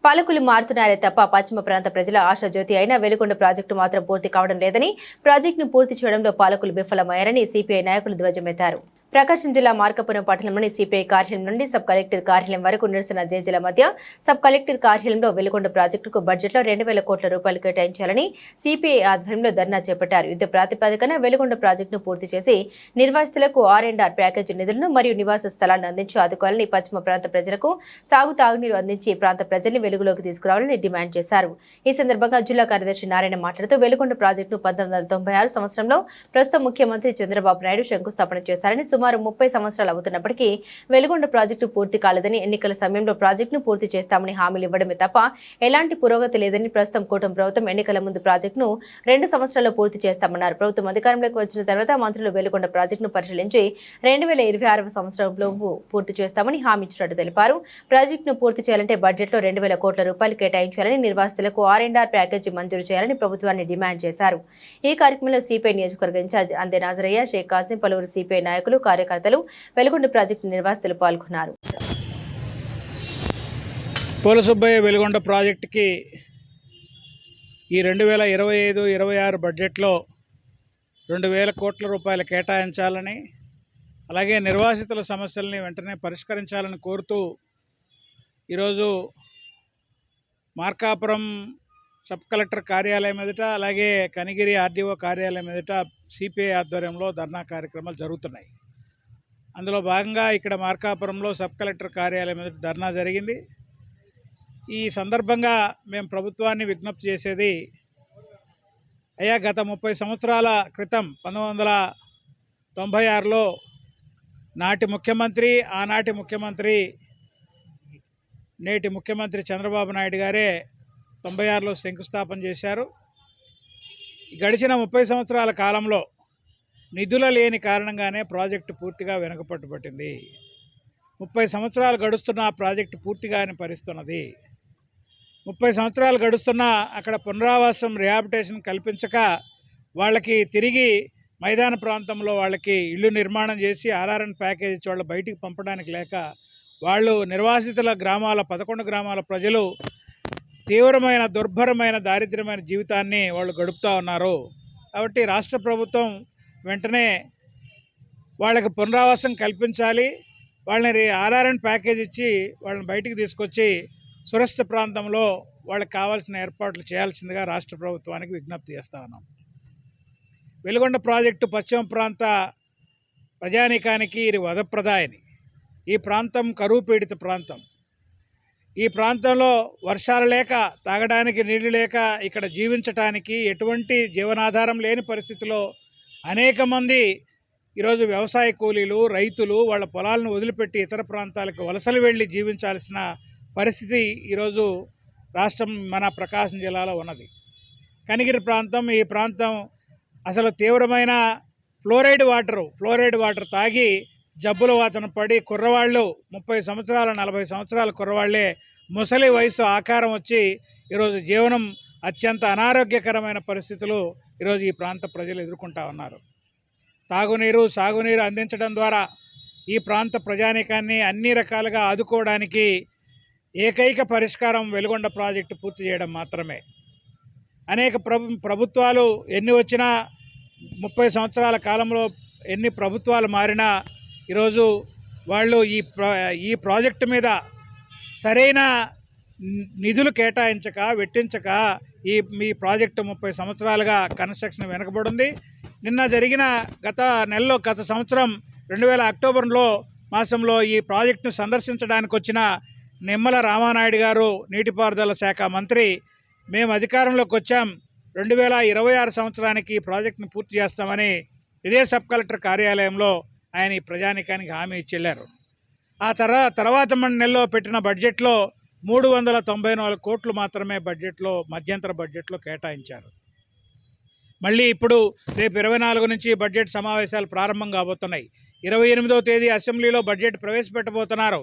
పాలకులు మారుతున్నారే తప్ప పశ్చిమ ప్రాంత ప్రజల ఆశాజ్యోతి అయిన వెలుగొండ ప్రాజెక్టు మాత్రం పూర్తి కావడం లేదని, ప్రాజెక్టును పూర్తి చేయడంలో పాలకులు విఫలమయ్యారని సిపిఐ నాయకులు ధ్వజమెత్తారు. ప్రకాశం జిల్లా మార్కాపురం పట్టణంలోని సిపిఐ కార్యాలయం నుండి సబ్ కలెక్టర్ కార్యాలయం వరకు నిరసన జేజేల మధ్య సబ్ కలెక్టర్ కార్యాలయంలో వెలుగొండ ప్రాజెక్టుకు బడ్జెట్లో 2,000 కోట్ల రూపాయలు కేటాయించాలని సిపిఐ ఆధ్వర్యంలో ధర్నా చేపట్టారు. యుద్ధ ప్రాతిపదికన వెలుగొండ ప్రాజెక్టును పూర్తి చేసి నిర్వాసితులకు R&R ప్యాకేజీ నిధులను మరియు నివాస స్థలాలను అందించి ఆదుకోవాలని, పశ్చిమ ప్రాంత ప్రజలకు తాగునీరు అందించి ప్రాంత ప్రజల్ని వెలుగులోకి తీసుకురావాలని డిమాండ్ చేశారు. ఈ సందర్భంగా జిల్లా కార్యదర్శి నారాయణ మాట్లాడుతూ వెలుగొండ ప్రాజెక్టును 1996 సంవత్సరంలో ప్రస్తుత ముఖ్యమంత్రి చంద్రబాబు నాయుడు శంకుస్థాపన చేశారని, సుమారు 30 సంవత్సరాలు అవుతున్నప్పటికీ వెలుగొండ ప్రాజెక్టు పూర్తి కాలేదని, ఎన్నికల సమయంలో ప్రాజెక్టును పూర్తి చేస్తామని హామీలు ఇవ్వడమే తప్ప ఎలాంటి పురోగతి లేదని, ప్రస్తుతం కూటమి ప్రభుత్వం ఎన్నికల ముందు ప్రాజెక్టును 2 సంవత్సరాల్లో పూర్తి చేస్తామన్నారు. ప్రభుత్వం అధికారంలోకి వచ్చిన తర్వాత మంత్రులు వెలుగొండ ప్రాజెక్టును పరిశీలించి 2026 సంవత్సరంలోపు పూర్తి చేస్తామని హామీ ఇచ్చినట్టు తెలిపారు. ప్రాజెక్టును పూర్తి చేయాలంటే బడ్జెట్లో 2,000 కోట్ల రూపాయలు కేటాయించాలని, నిర్వాసితులకు R&R ప్యాకేజీ మంజూరు చేయాలని ప్రభుత్వాన్ని డిమాండ్ చేశారు. ఈ కార్యక్రమంలో సిపిఐ నియోజకవర్గ ఇన్ఛార్జ్ అందే నాజరయ్య, షేక్ కాసిం, పలువురు సిపిఐ నాయకులు, కార్యకర్తలు, వెలుగొండ ప్రాజెక్టు నిర్వాసితులు పాల్గొన్నారు. పోలసుబ్బయ్య వెలుగొండ ప్రాజెక్టుకి ఈ 2025-26 బడ్జెట్లో 2,000 కోట్ల రూపాయలు కేటాయించాలని, అలాగే నిర్వాసితుల సమస్యల్ని వెంటనే పరిష్కరించాలని కోరుతూ ఈరోజు మార్కాపురం సబ్ కలెక్టర్ కార్యాలయం ఎదుట, అలాగే కనిగిరి ఆర్డీఓ కార్యాలయం ఎదుట సిపిఐ ఆధ్వర్యంలో ధర్నా కార్యక్రమాలు జరుగుతున్నాయి. అందులో భాగంగా ఇక్కడ మార్కాపురంలో సబ్ కలెక్టర్ కార్యాలయం ఎదుట ధర్నా జరిగింది. ఈ సందర్భంగా మేము ప్రభుత్వాన్ని విజ్ఞప్తి చేసేది, అయ్యా, గత 30 సంవత్సరాల క్రితం 1996లో ఆనాటి ముఖ్యమంత్రి నేటి ముఖ్యమంత్రి చంద్రబాబు నాయుడు గారే 96లో శంకుస్థాపన చేశారు. గడిచిన 30 సంవత్సరాల కాలంలో నిధుల లేని కారణంగానే ప్రాజెక్టు పూర్తిగా వెనుకపట్టు పట్టింది. 30 సంవత్సరాలు గడుస్తున్న ప్రాజెక్టు పూర్తిగానే పరిస్తున్నది. 30 సంవత్సరాలు గడుస్తున్నా అక్కడ పునరావాసం, రిహాబిటేషన్ కల్పించక వాళ్ళకి తిరిగి మైదాన ప్రాంతంలో వాళ్ళకి ఇల్లు నిర్మాణం చేసి RRN ప్యాకేజ్ ఇచ్చి వాళ్ళు బయటికి పంపడానికి లేక వాళ్ళు నిర్వాసితుల గ్రామాల 11 గ్రామాల ప్రజలు తీవ్రమైన, దుర్భరమైన, దారిద్ర్యమైన జీవితాన్ని వాళ్ళు గడుపుతూ ఉన్నారు. కాబట్టి రాష్ట్ర ప్రభుత్వం వెంటనే వాళ్ళకి పునరావాసం కల్పించాలి, వాళ్ళని RRN ప్యాకేజ్ ఇచ్చి వాళ్ళని బయటికి తీసుకొచ్చి సురక్షిత ప్రాంతంలో వాళ్ళకి కావాల్సిన ఏర్పాట్లు చేయాల్సిందిగా రాష్ట్ర ప్రభుత్వానికి విజ్ఞప్తి చేస్తా ఉన్నాం. వెలుగొండ ప్రాజెక్టు పశ్చిమ ప్రాంత ప్రజానీకానికి ఇది వదప్రదాయని. ఈ ప్రాంతం కరువు పీడిత ప్రాంతం. ఈ ప్రాంతంలో వర్షాలు లేక, తాగడానికి నీళ్లు లేక, ఇక్కడ జీవించటానికి ఎటువంటి జీవనాధారం లేని పరిస్థితిలో అనేక మంది ఈరోజు వ్యవసాయ కూలీలు, రైతులు వాళ్ళ పొలాలను వదిలిపెట్టి ఇతర ప్రాంతాలకు వలసలు వెళ్ళి జీవించాల్సిన పరిస్థితి ఈరోజు రాష్ట్రం మన ప్రకాశం జిల్లాలో ఉన్నది. కనిగిరి ప్రాంతం, ఈ ప్రాంతం అసలు తీవ్రమైన ఫ్లోరైడ్ వాటర్ తాగి జబ్బుల వాతన పడి కుర్రవాళ్ళు 30 సంవత్సరాల 40 సంవత్సరాల కుర్రవాళ్లే ముసలి వయసు ఆకారం వచ్చి ఈరోజు జీవనం అత్యంత అనారోగ్యకరమైన పరిస్థితులు ఈరోజు ఈ ప్రాంత ప్రజలు ఎదుర్కొంటా ఉన్నారు. తాగునీరు, సాగునీరు అందించడం ద్వారా ఈ ప్రాంత ప్రజానీకాన్ని అన్ని రకాలుగా ఆదుకోవడానికి ఏకైక పరిష్కారం వెలుగొండ ప్రాజెక్టు పూర్తి చేయడం మాత్రమే. అనేక ప్రభుత్వాలు ఎన్ని వచ్చినా, 30 సంవత్సరాల కాలంలో ఎన్ని ప్రభుత్వాలు మారినా ఈరోజు వాళ్ళు ఈ ప్రాజెక్టు మీద సరైన నిధులు కేటాయించక, వెట్టించక ఈ ప్రాజెక్టు 30 సంవత్సరాలుగా కన్స్ట్రక్షన్ వెనకబడింది. నిన్న జరిగిన గత సంవత్సరం 2000 అక్టోబర్ మాసంలో ఈ ప్రాజెక్టును సందర్శించడానికి వచ్చిన నిమ్మల రామానాయుడు గారు, నీటిపారుదల శాఖ మంత్రి, మేము అధికారంలోకి వచ్చాం, 2026 సంవత్సరానికి ఈ ప్రాజెక్టును పూర్తి చేస్తామని ఇదే సబ్ కలెక్టర్ కార్యాలయంలో ఆయన ఈ ప్రజానీకానికి హామీ ఇచ్చి వెళ్ళారు. ఆ తర్వాత నెలలో పెట్టిన బడ్జెట్లో 394 కోట్లు మాత్రమే మధ్యంతర బడ్జెట్లో కేటాయించారు. మళ్ళీ ఇప్పుడు రేపు 24 నుంచి బడ్జెట్ సమావేశాలు ప్రారంభం కాబోతున్నాయి. 28వ తేదీ అసెంబ్లీలో బడ్జెట్ ప్రవేశపెట్టబోతున్నారు.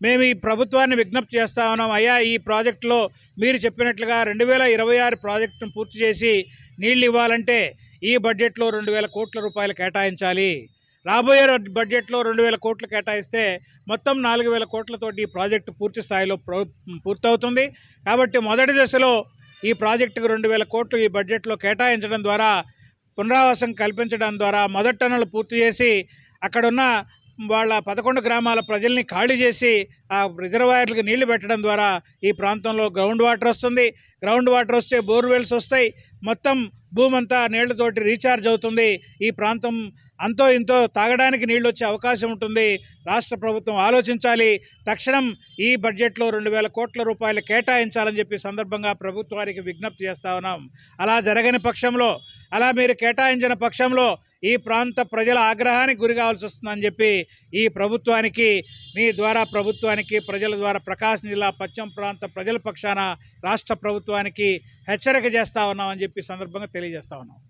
మేము ఈ ప్రభుత్వాన్ని విజ్ఞప్తి చేస్తా ఉన్నాం, అయ్యా, ఈ ప్రాజెక్టులో మీరు చెప్పినట్లుగా 2026 ప్రాజెక్టును పూర్తి చేసి నీళ్ళు ఇవ్వాలంటే ఈ బడ్జెట్లో 2,000 కోట్ల రూపాయలు కేటాయించాలి. రాబోయే బడ్జెట్లో 2,000 కోట్లు కేటాయిస్తే మొత్తం 4,000 కోట్లతోటి ఈ ప్రాజెక్టు పూర్తి స్థాయిలో పూర్తవుతుంది. కాబట్టి మొదటి దశలో ఈ ప్రాజెక్టుకు 2,000 కోట్లు ఈ బడ్జెట్లో కేటాయించడం ద్వారా, పునరావాసం కల్పించడం ద్వారా మొదటి టన్నులు పూర్తి చేసి అక్కడున్న వాళ్ళ 11 గ్రామాల ప్రజల్ని ఖాళీ చేసి ఆ రిజర్వాయర్లకు నీళ్లు పెట్టడం ద్వారా ఈ ప్రాంతంలో గ్రౌండ్ వాటర్ వస్తుంది. గ్రౌండ్ వాటర్ వస్తే బోర్వెల్స్ వస్తాయి. మొత్తం భూమంతా నీళ్లతోటి రీఛార్జ్ అవుతుంది. ఈ ప్రాంతం అంతో ఇంతో తాగడానికి నీళ్ళు వచ్చే అవకాశం ఉంటుంది. రాష్ట్ర ప్రభుత్వం ఆలోచించాలి. తక్షణం ఈ బడ్జెట్లో 2,000 కోట్ల రూపాయలు కేటాయించాలని చెప్పి సందర్భంగా ప్రభుత్వానికి విజ్ఞప్తి చేస్తా ఉన్నాం. అలా జరగని పక్షంలో, అలా మీరు కేటాయించిన పక్షంలో ఈ ప్రాంత ప్రజల ఆగ్రహానికి గురి కావాల్సి వస్తుందని చెప్పి ఈ ప్రభుత్వానికి, మీ ద్వారా ప్రభుత్వానికి, ప్రజల ద్వారా ప్రకాశం జిల్లా పశ్చిమ ప్రాంత ప్రజల పక్షాన రాష్ట్ర ప్రభుత్వానికి హెచ్చరిక చేస్తా ఉన్నామని చెప్పి సందర్భంగా తెలియజేస్తా ఉన్నాం.